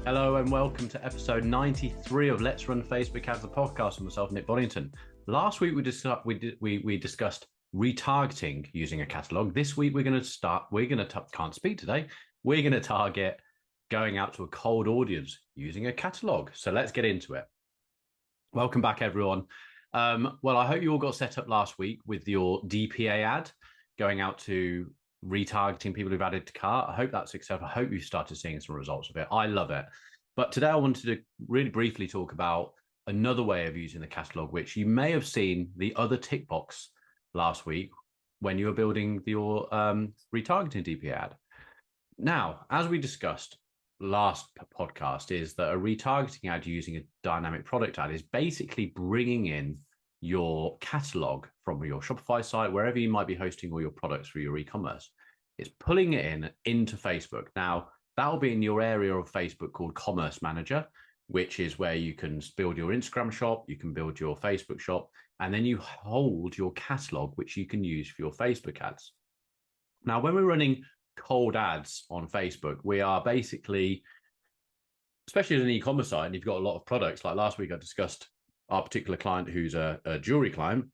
Hello and welcome to episode 93 of Let's Run Facebook Ads, the podcast with myself, Nick Boddington. Last week we discussed retargeting using a catalog. This week we're going to target going out to a cold audience using a catalog. So let's get into it. Welcome back, everyone. Well, I hope you all got set up last week with your DPA ad going out to retargeting people who've added to cart. I hope that's successful. I hope you started seeing some results of it. I love it. But today I wanted to really briefly talk about another way of using the catalog, which you may have seen the other tick box last week when you were building your retargeting DPA ad. Now, as we discussed last podcast, is that a retargeting ad using a dynamic product ad is basically bringing in your catalog from your Shopify site, wherever you might be hosting all your products through your e-commerce. It's pulling it into Facebook. Now, that will be in your area of Facebook called Commerce Manager, which is where you can build your Instagram shop, you can build your Facebook shop, and then you hold your catalog, which you can use for your Facebook ads. Now, when we're running cold ads on Facebook, we are basically, especially as an e-commerce site, and you've got a lot of products, like last week I discussed our particular client who's a jewelry client,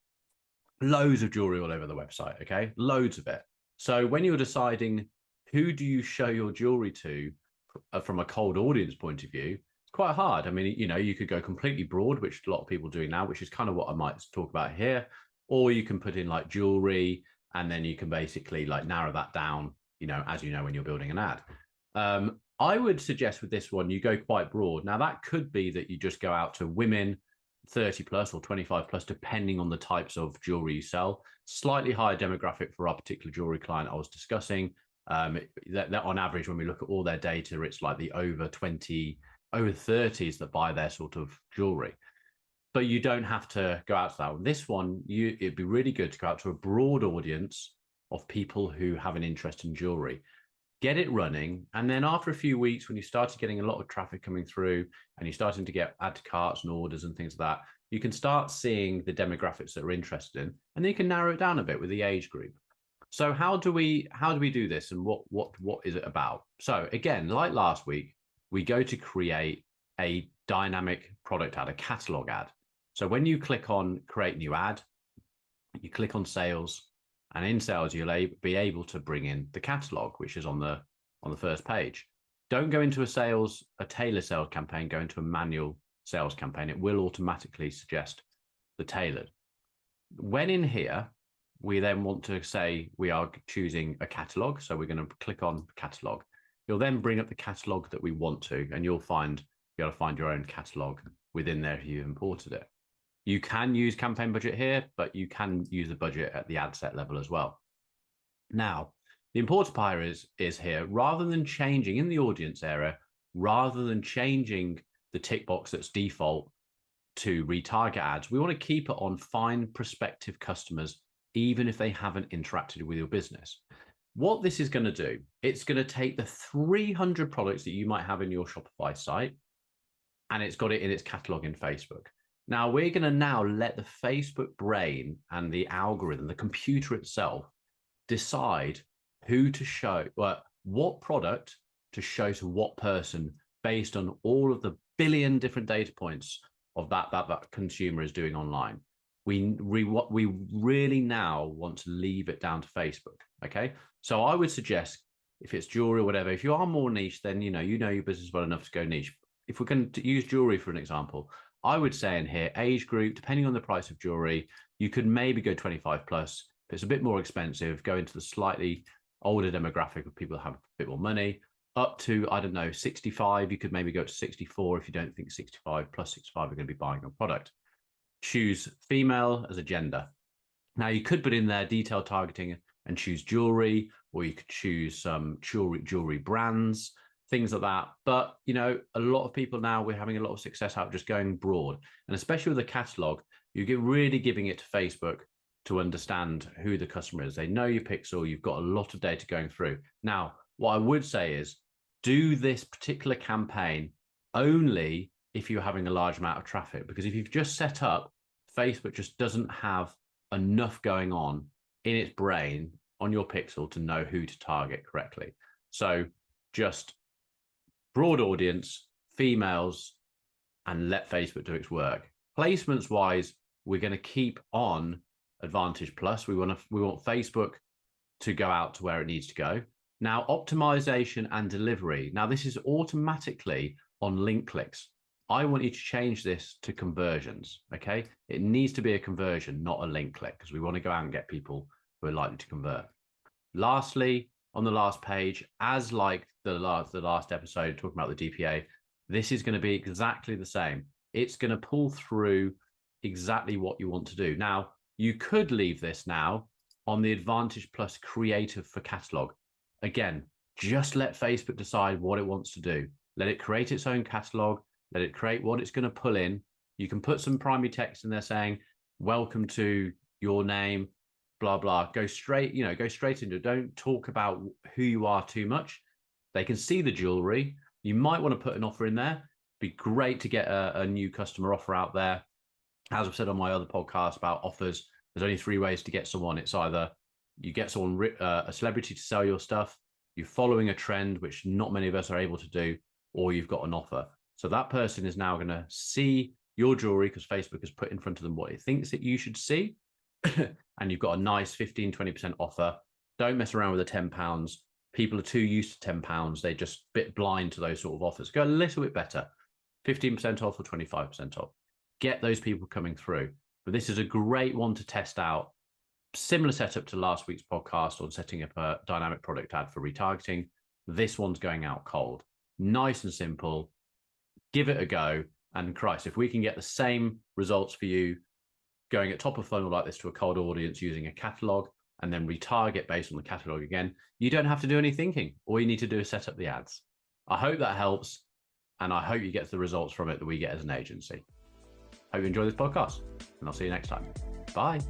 loads of jewelry all over the website, okay? Loads of it. So when you're deciding who do you show your jewelry to from a cold audience point of view, it's quite hard. I mean, you could go completely broad, which a lot of people do now, which is kind of what I might talk about here. Or you can put in like jewelry, and then you can basically like narrow that down, as you know, when you're building an ad. I would suggest with this one, you go quite broad. Now, that could be that you just go out to women 30 plus or 25 plus, depending on the types of jewelry you sell. Slightly higher demographic for our particular jewelry client I was discussing. That on average, when we look at all their data, it's like the over 30s that buy their sort of jewelry. But you don't have to go out to that one. This one, it'd be really good to go out to a broad audience of people who have an interest in jewelry. Get it running, and then after a few weeks, when you started getting a lot of traffic coming through and you're starting to get add to carts and orders and things like that, you can start seeing the demographics that are interested in, and then you can narrow it down a bit with the age group. So how do we do this, and what is it about? So again, like last week, we go to create a dynamic product ad, a catalog ad. So when you click on create new ad, you click on sales. And in sales, you'll be able to bring in the catalog, which is on the first page. Don't go into a tailored sales campaign, go into a manual sales campaign. It will automatically suggest the tailored. When in here, we then want to say we are choosing a catalog. So we're going to click on catalog. You'll then bring up the catalog that we want to, and you'll be able to find your own catalog within there if you've imported it. You can use campaign budget here, but you can use the budget at the ad set level as well. Now, the important part is here, rather than changing in the audience area, rather than changing the tick box that's default to retarget ads, we want to keep it on find prospective customers, even if they haven't interacted with your business. What this is going to do, it's going to take the 300 products that you might have in your Shopify site, and it's got it in its catalog in Facebook. Now, we're going to let the Facebook brain and the algorithm, the computer itself, decide who to show, what product to show to what person based on all of the billion different data points of that consumer is doing online. We really now want to leave it down to Facebook, okay? So I would suggest, if it's jewelry or whatever, if you are more niche, then you know your business well enough to go niche. If we're going to use jewelry for an example, I would say in here, age group, depending on the price of jewelry, you could maybe go 25 plus. If it's a bit more expensive, go into the slightly older demographic of people that have a bit more money, up to, 65. You could maybe go to 64 if you don't think 65 plus 65 are going to be buying your product. Choose female as a gender. Now, you could put in there detailed targeting and choose jewelry, or you could choose some jewelry brands, things like that. But, a lot of people now, we're having a lot of success out just going broad. And especially with the catalog, you're really giving it to Facebook to understand who the customer is. They know your pixel. You've got a lot of data going through. Now, what I would say is do this particular campaign only if you're having a large amount of traffic, because if you've just set up, Facebook just doesn't have enough going on in its brain on your pixel to know who to target correctly. So just broad audience, females, and let Facebook do its work. Placements wise, we're going to keep on Advantage Plus. We want Facebook to go out to where it needs to go. Now, optimization and delivery. Now, this is automatically on link clicks. I want you to change this to conversions, okay? It needs to be a conversion, not a link click, because we want to go out and get people who are likely to convert. Lastly, on the last page, as like the last episode talking about the DPA, this is going to be exactly the same. It's going to pull through exactly what you want to do. Now, you could leave this now on the Advantage Plus Creative for Catalog. Again, just let Facebook decide what it wants to do. Let it create its own catalog. Let it create what it's going to pull in. You can put some primary text in there saying, welcome to your name, blah, blah. Go straight into it. Don't talk about who you are too much. They can see the jewelry. You might want to put an offer in there. Be great to get a new customer offer out there. As I've said on my other podcast about offers, there's only 3 ways to get someone. It's either you get someone, a celebrity to sell your stuff, you're following a trend, which not many of us are able to do, or you've got an offer. So that person is now going to see your jewelry because Facebook has put in front of them what it thinks that you should see. And you've got a nice 15, 20% offer. Don't mess around with the £10. People are too used to £10. They're just a bit blind to those sort of offers. Go a little bit better. 15% off or 25% off. Get those people coming through. But this is a great one to test out. Similar setup to last week's podcast on setting up a dynamic product ad for retargeting. This one's going out cold. Nice and simple. Give it a go. And Christ, if we can get the same results for you going at top of funnel like this to a cold audience using a catalog and then retarget based on the catalog again, you don't have to do any thinking. All you need to do is set up the ads. I hope that helps. And I hope you get the results from it that we get as an agency. Hope you enjoy this podcast, and I'll see you next time. Bye.